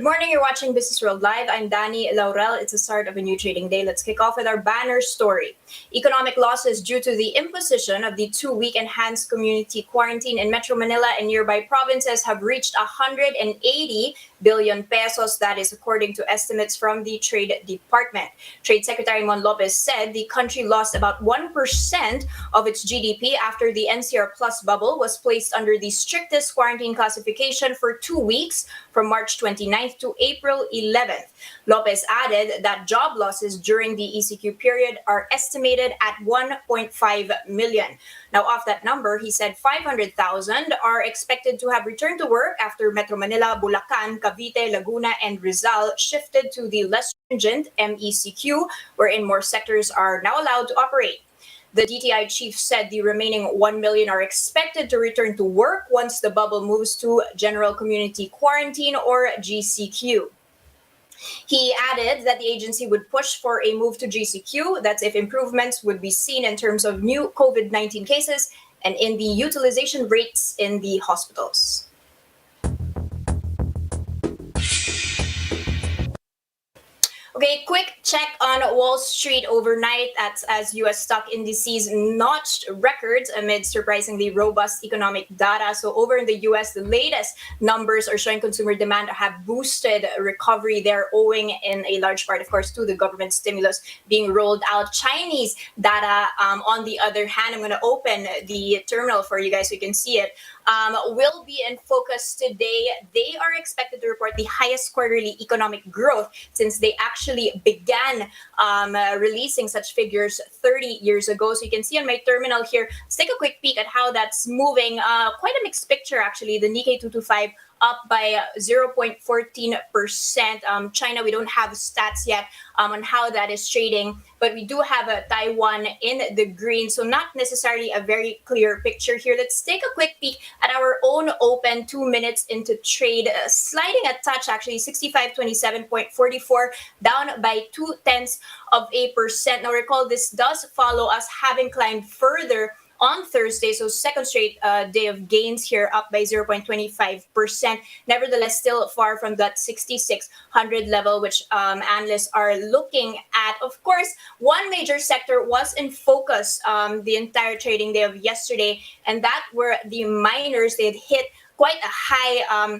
Good morning, you're watching Businessworld Live. I'm Danie Laurel. It's the start of a new trading day. Let's kick off with our banner story. Economic losses due to the imposition of the 2-week enhanced community quarantine in Metro Manila and nearby provinces have reached 180 billion pesos. That is according to estimates from the Trade Department. Trade Secretary Mon Lopez said the country lost about 1% of its GDP after the NCR Plus bubble was placed under the strictest quarantine classification for 2 weeks from March 29th to April 11th. Lopez added that job losses during the ECQ period are estimated at 1.5 million. Now, off that number, he said 500,000 are expected to have returned to work after Metro Manila, Bulacan, Cavite, Laguna, and Rizal shifted to the less stringent MECQ, wherein more sectors are now allowed to operate. The DTI chief said the remaining 1 million are expected to return to work once the bubble moves to general community quarantine or GCQ. He added that the agency would push for a move to GCQ. That's if improvements would be seen in terms of new COVID-19 cases and in the utilization rates in the hospitals. Okay, quick check on Wall Street overnight as U.S. stock indices notched records amid surprisingly robust economic data. So over in the U.S., the latest numbers are showing consumer demand have boosted recovery there, owing in a large part, of course, to the government stimulus being rolled out. Chinese data, on the other hand, I'm going to open the terminal for you guys so you can see it. Will be in focus today. They are expected to report the highest quarterly economic growth since they actually began releasing such figures 30 years ago. So you can see on my terminal here, let's take a quick peek at how that's moving. Quite a mixed picture, actually. The Nikkei 225 up by 0.14%. China, we don't have stats yet on how that is trading, but we do have Taiwan in the green. So not necessarily a very clear picture here. Let's take a quick peek at our own open 2 minutes into trade. Sliding a touch, actually, 6527.44, down by 0.2%. Now recall, this does follow us having climbed further on Thursday, so second straight day of gains here, up by 0.25%. Nevertheless, still far from that 6,600 level, which analysts are looking at. Of course, one major sector was in focus the entire trading day of yesterday, and that were the miners. They had hit quite a high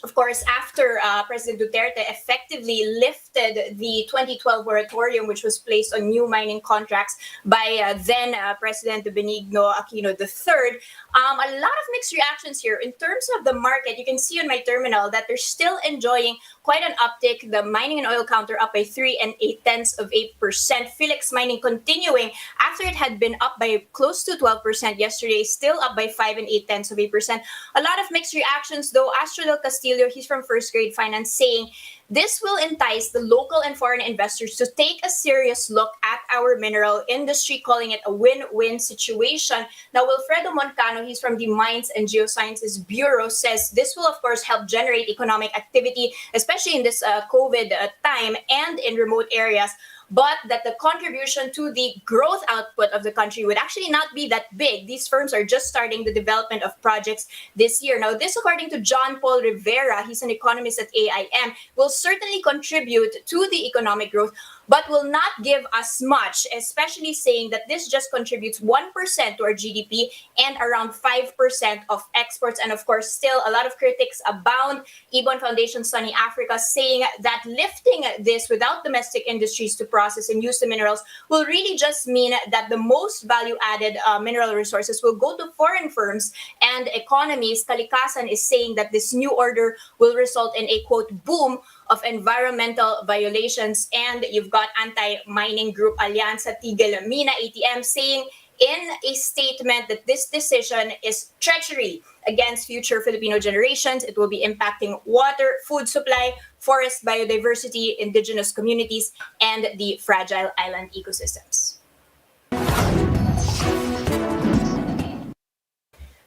of course, after President Duterte effectively lifted the 2012 moratorium, which was placed on new mining contracts by then President Benigno Aquino III. A lot of mixed reactions here. In terms of the market, you can see on my terminal that they're still enjoying quite an uptick. The mining and oil counter up by 3.8%. Felix Mining continuing after it had been up by close to 12% yesterday, still up by 5.8%. A lot of mixed reactions, though. Astro del Castillo, he's from First Grade Finance, saying this will entice the local and foreign investors to take a serious look at our mineral industry, calling it a win-win situation. Now, Wilfredo Moncano, he's from the Mines and Geosciences Bureau, says this will, of course, help generate economic activity, especially in this COVID time and in remote areas, but that the contribution to the growth output of the country would actually not be that big. These firms are just starting the development of projects this year. Now, this, according to John Paul Rivera, he's an economist at AIM, will certainly contribute to the economic growth, but will not give us much, especially saying that this just contributes 1% to our GDP and around 5% of exports. And of course, still a lot of critics abound. Ebon Foundation Sunny Africa saying that lifting this without domestic industries to process and use the minerals will really just mean that the most value-added mineral resources will go to foreign firms and economies. Kalikasan is saying that this new order will result in a, quote, boom of environmental violations. And you've got anti-mining group Alianza Tigil Mina ATM saying in a statement that this decision is treachery against future Filipino generations. It will be impacting water, food supply, forest biodiversity, indigenous communities, and the fragile island ecosystems.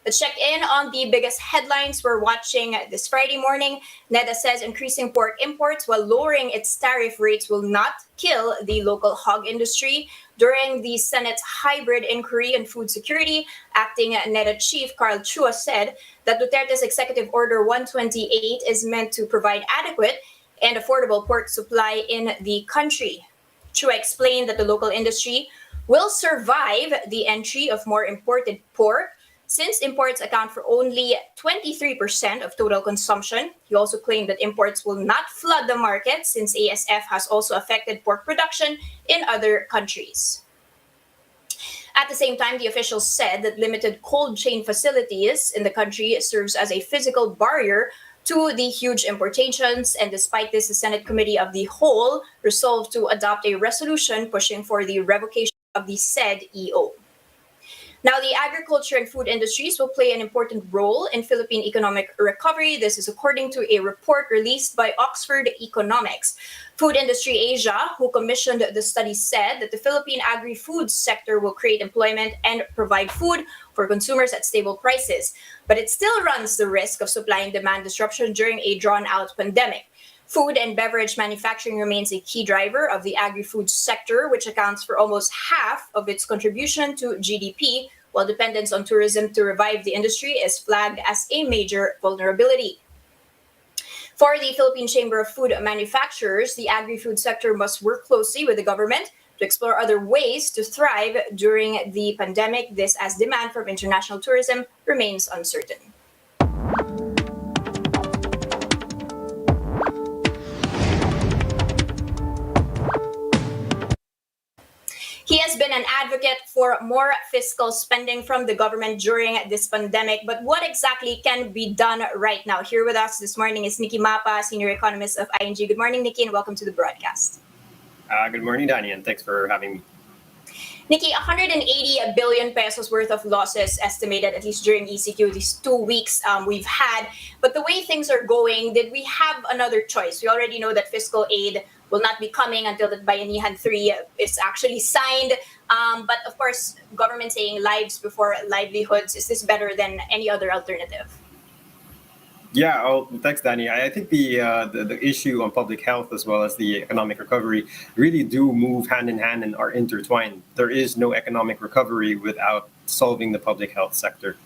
Let's check in on the biggest headlines we're watching this Friday morning. NEDA says increasing pork imports while lowering its tariff rates will not kill the local hog industry. During the Senate's hybrid inquiry on food security, acting NEDA Chief Carl Chua said that Duterte's Executive Order 128 is meant to provide adequate and affordable pork supply in the country. Chua explained that the local industry will survive the entry of more imported pork since imports account for only 23% of total consumption. He also claimed that imports will not flood the market since ASF has also affected pork production in other countries. At the same time, the officials said that limited cold chain facilities in the country serves as a physical barrier to the huge importations. And despite this, the Senate Committee of the Whole resolved to adopt a resolution pushing for the revocation of the said EO. Now, the agriculture and food industries will play an important role in Philippine economic recovery. This is according to a report released by Oxford Economics. Food Industry Asia, who commissioned the study, said that the Philippine agri-food sector will create employment and provide food for consumers at stable prices. But it still runs the risk of supply and demand disruption during a drawn-out pandemic. Food and beverage manufacturing remains a key driver of the agri-food sector, which accounts for almost half of its contribution to GDP, while dependence on tourism to revive the industry is flagged as a major vulnerability. For the Philippine Chamber of Food Manufacturers, the agri-food sector must work closely with the government to explore other ways to thrive during the pandemic, this as demand from international tourism remains uncertain. He has been an advocate for more fiscal spending from the government during this pandemic. But what exactly can be done right now? Here with us this morning is Nicky Mapa, senior economist of ING. Good morning, Nicky, and welcome to the broadcast. Good morning, Danie, and thanks for having me. Nicky, 180 billion pesos worth of losses estimated, at least during ECQ, these 2 weeks we've had. But the way things are going, did we have another choice? We already know that fiscal aid will not be coming until the Bayanihan 3 is actually signed. But of course, government saying lives before livelihoods. Is this better than any other alternative? Yeah, thanks, Danie. I think the issue on public health as well as the economic recovery really do move hand in hand and are intertwined. There is no economic recovery without solving the public health sector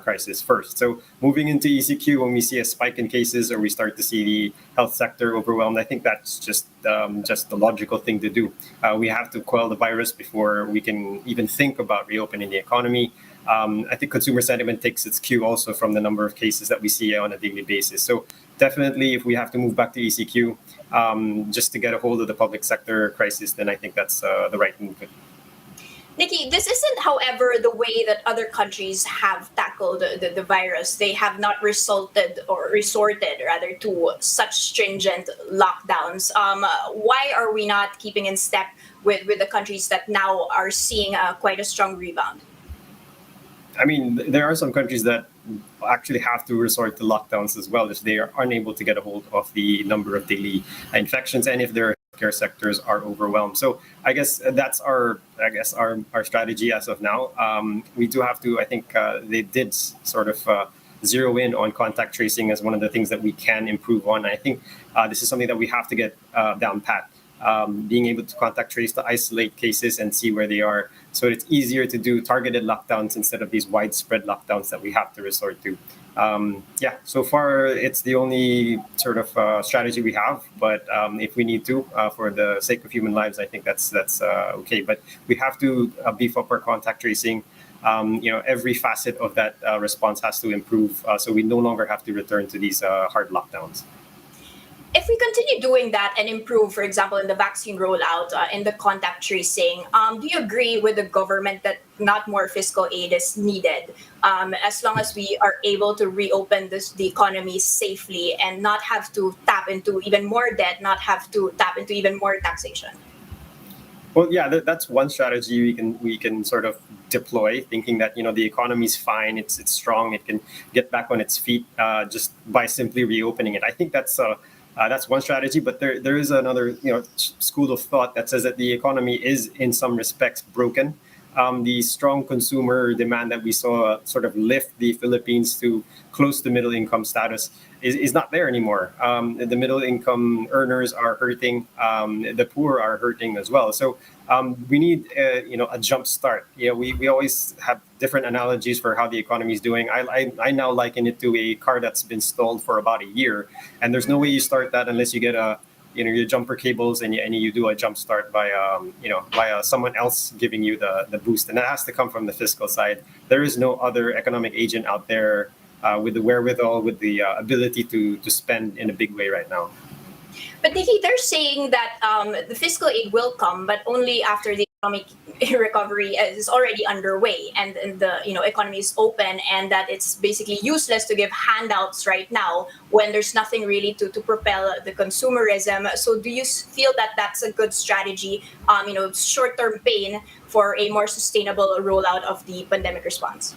crisis first. So moving into ECQ, when we see a spike in cases or we start to see the health sector overwhelmed, I think that's just the logical thing to do. We have to quell the virus before we can even think about reopening the economy. I think consumer sentiment takes its cue also from the number of cases that we see on a daily basis. So definitely, if we have to move back to ECQ just to get a hold of the public sector crisis, then I think that's the right move. Nicky, this isn't, however, the way that other countries have tackled the virus. They have not resorted rather to such stringent lockdowns. Why are we not keeping in step with the countries that now are seeing quite a strong rebound? I mean, there are some countries that actually have to resort to lockdowns as well if they are unable to get a hold of the number of daily infections and if their healthcare sectors are overwhelmed. So I guess that's our strategy as of now. We do have to. I think they did sort of zero in on contact tracing as one of the things that we can improve on. I think this is something that we have to get down pat. Being able to contact trace to isolate cases and see where they are. So it's easier to do targeted lockdowns instead of these widespread lockdowns that we have to resort to. So far it's the only sort of strategy we have. But if we need to, for the sake of human lives, I think that's okay. But we have to beef up our contact tracing. Every facet of that response has to improve. So we no longer have to return to these hard lockdowns. If we continue doing that and improve, for example, in the vaccine rollout, in the contact tracing, do you agree with the government that not more fiscal aid is needed as long as we are able to reopen the economy safely and not have to tap into even more debt, not have to tap into even more taxation? Well, yeah, that's one strategy we can sort of deploy, thinking that the economy's fine, it's strong, it can get back on its feet just by simply reopening it. I think that's one strategy, but there is another school of thought that says that the economy is in some respects broken. the strong consumer demand that we saw sort of lift the Philippines to close to middle income status is not there anymore. The middle income earners are hurting. The poor are hurting as well. So we need a jump start. We always have different analogies for how the economy is doing. I now liken it to a car that's been stalled for about a year, and there's no way you start that unless you get your jumper cables and you do a jump start by someone else giving you the boost, and that has to come from the fiscal side. There is no other economic agent out there with the wherewithal, with the ability to spend in a big way right now. But Nikki, they're saying that the fiscal aid will come, but only after the economic recovery is already underway and the economy is open, and that it's basically useless to give handouts right now when there's nothing really to propel the consumerism. So do you feel that that's a good strategy, short-term pain for a more sustainable rollout of the pandemic response?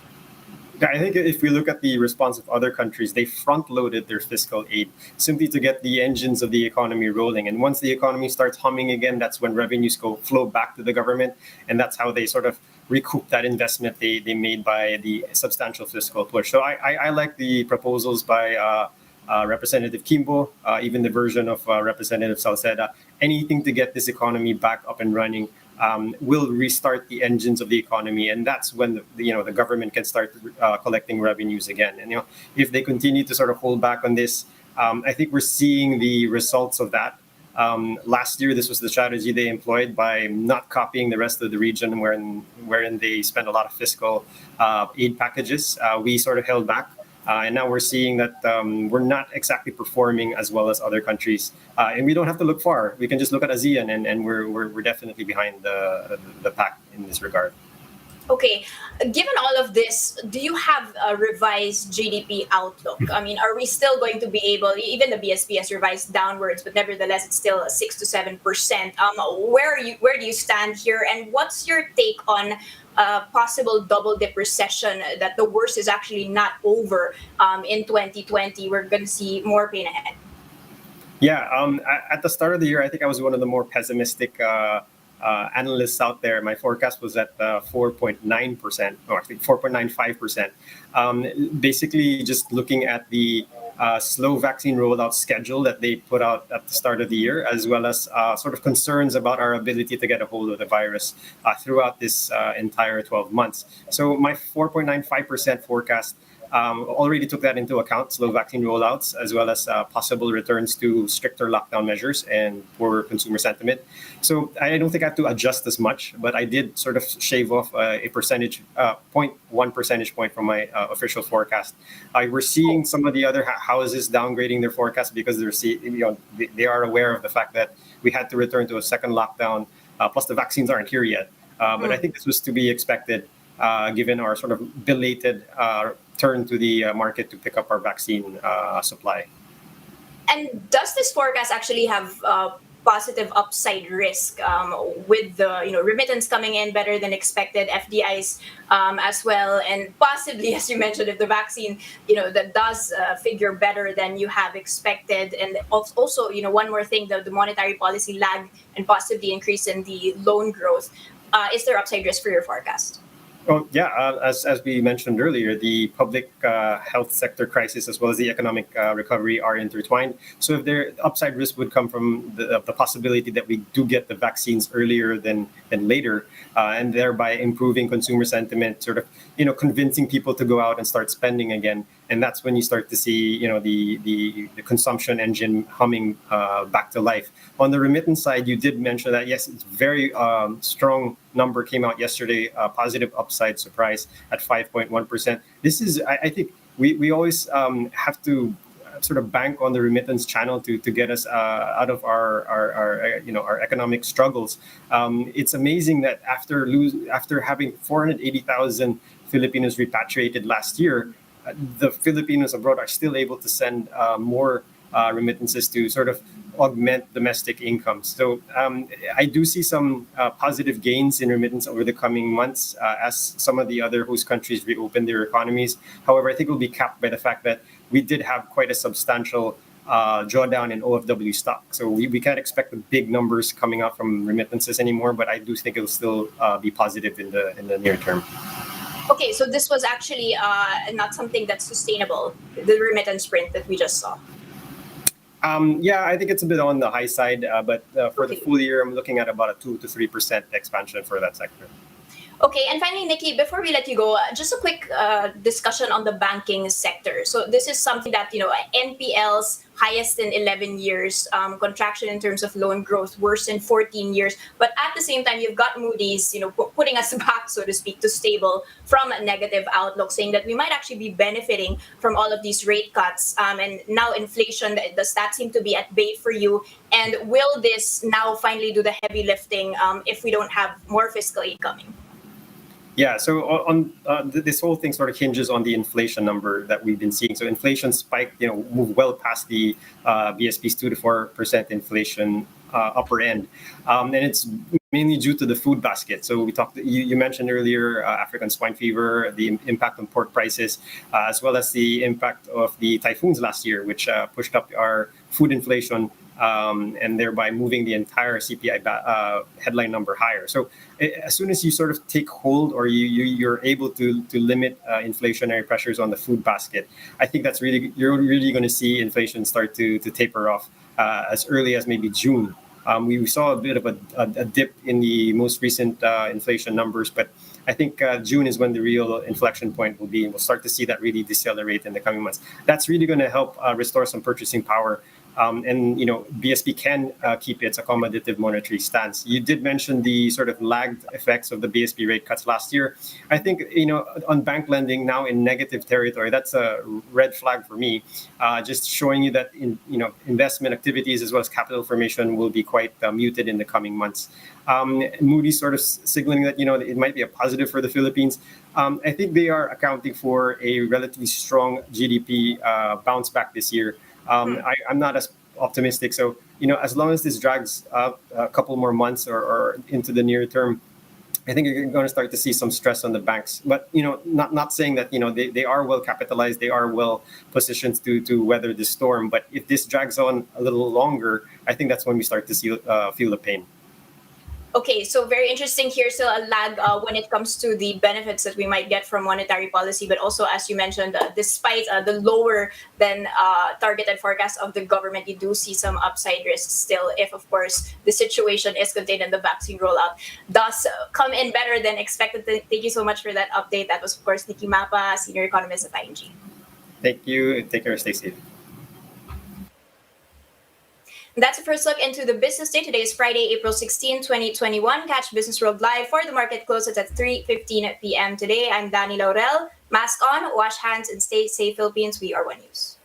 I think if we look at the response of other countries, they front-loaded their fiscal aid simply to get the engines of the economy rolling. And once the economy starts humming again, that's when revenues flow back to the government, and that's how they sort of recoup that investment they made by the substantial fiscal push. So I like the proposals by Representative Kimbo, even the version of Representative Salceda. Anything to get this economy back up and running will restart the engines of the economy, and that's when the government can start collecting revenues again. And if they continue to sort of hold back on this, I think we're seeing the results of that. Last year, this was the strategy they employed by not copying the rest of the region, wherein they spent a lot of fiscal aid packages. We sort of held back. And now we're seeing that we're not exactly performing as well as other countries. And we don't have to look far. We can just look at ASEAN, and we're definitely behind the pack in this regard. Okay, given all of this, do you have a revised GDP outlook? I mean, are we still going to be able, even the BSP has revised downwards, but nevertheless, it's still 6 to 7%. Where do you stand here? And what's your take on possible double dip recession, that the worst is actually not over in 2020? We're going to see more pain ahead. Yeah, at the start of the year, I think I was one of the more pessimistic analysts out there. My forecast was at 4.9%, or I think 4.95%. Basically, just looking at the slow vaccine rollout schedule that they put out at the start of the year, as well as sort of concerns about our ability to get a hold of the virus throughout this entire 12 months. So my 4.95% forecast already took that into account, slow vaccine rollouts, as well as possible returns to stricter lockdown measures and poor consumer sentiment. So I don't think I have to adjust as much, but I did sort of shave off a percentage point, 1 percentage point from my official forecast. We're seeing some of the other houses downgrading their forecast because they are aware of the fact that we had to return to a second lockdown. Plus, the vaccines aren't here yet. But I think this was to be expected, given our sort of belated turn to the market to pick up our vaccine supply. And does this forecast actually have positive upside risk with the remittance coming in better than expected, FDIs as well, and possibly, as you mentioned, if the vaccine that does figure better than you have expected, and also one more thing, the monetary policy lag and possibly increase in the loan growth, is there upside risk for your forecast? Oh, yeah. As we mentioned earlier, the public health sector crisis as well as the economic recovery are intertwined. So if their upside risk would come from the possibility that we do get the vaccines earlier than later, and thereby improving consumer sentiment, sort of convincing people to go out and start spending again. And that's when you start to see the consumption engine humming back to life. On the remittance side, you did mention that, yes, it's very strong number came out yesterday, positive upside surprise at 5.1%. This is, I think, we always have to sort of bank on the remittance channel to get us out of our economic struggles. It's amazing that after having 480,000 Filipinos repatriated last year, the Filipinos abroad are still able to send more remittances to sort of augment domestic incomes. So I do see some positive gains in remittance over the coming months as some of the other host countries reopen their economies. However, I think it will be capped by the fact that we did have quite a substantial drawdown in OFW stock. So we can't expect the big numbers coming out from remittances anymore, but I do think it'll still be positive in the near term. Okay, so this was actually not something that's sustainable, the remittance sprint that we just saw. Yeah, I think it's a bit on the high side, but for the Okay. full year, I'm looking at about a 2 to 3% expansion for that sector. Okay, and finally, Nikki, before we let you go, just a quick discussion on the banking sector. So this is something that, NPLs highest in 11 years, contraction in terms of loan growth, worse in 14 years. But at the same time, you've got Moody's, putting us back, so to speak, to stable from a negative outlook, saying that we might actually be benefiting from all of these rate cuts. And now inflation, does that seem to be at bay for you? And will this now finally do the heavy lifting if we don't have more fiscal aid coming? Yeah, so this whole thing sort of hinges on the inflation number that we've been seeing. So inflation spiked, moved well past the BSP's 2 to 4% inflation upper end, and it's mainly due to the food basket. So we talked. You mentioned earlier African swine fever, the impact on pork prices, as well as the impact of the typhoons last year, which pushed up our food inflation. And thereby moving the entire CPI headline number higher. So as soon as you sort of take hold, or you're able to limit inflationary pressures on the food basket, I think you're really going to see inflation start to taper off as early as maybe June. We saw a bit of a dip in the most recent inflation numbers, but I think June is when the real inflection point will be. We'll start to see that really decelerate in the coming months. That's really going to help restore some purchasing power. And BSP can keep its accommodative monetary stance. You did mention the sort of lagged effects of the BSP rate cuts last year. I think on bank lending now in negative territory, that's a red flag for me. Just showing you that investment activities as well as capital formation will be quite muted in the coming months. Moody's sort of signaling that it might be a positive for the Philippines. I think they are accounting for a relatively strong GDP bounce back this year. I'm not as optimistic. So, as long as this drags out a couple more months or into the near term, I think you're going to start to see some stress on the banks. But, not saying that, they are well capitalized, they are well positioned to weather the storm. But if this drags on a little longer, I think that's when we start to feel the pain. Okay, so very interesting here. Still a lag when it comes to the benefits that we might get from monetary policy, but also, as you mentioned, despite the lower than targeted forecast of the government, you do see some upside risks still if, of course, the situation is contained and the vaccine rollout does come in better than expected. Thank you so much for that update. That was, of course, Nicky Mapa, senior economist at ING. Thank you. Take care. Stay safe. That's a first look into the business day. Today is Friday, April 16, 2021. Catch Businessworld live for the market closes at 3:15 p.m. today. I'm Danie Laurel. Mask on, wash hands, and stay safe, Philippines. We are One News.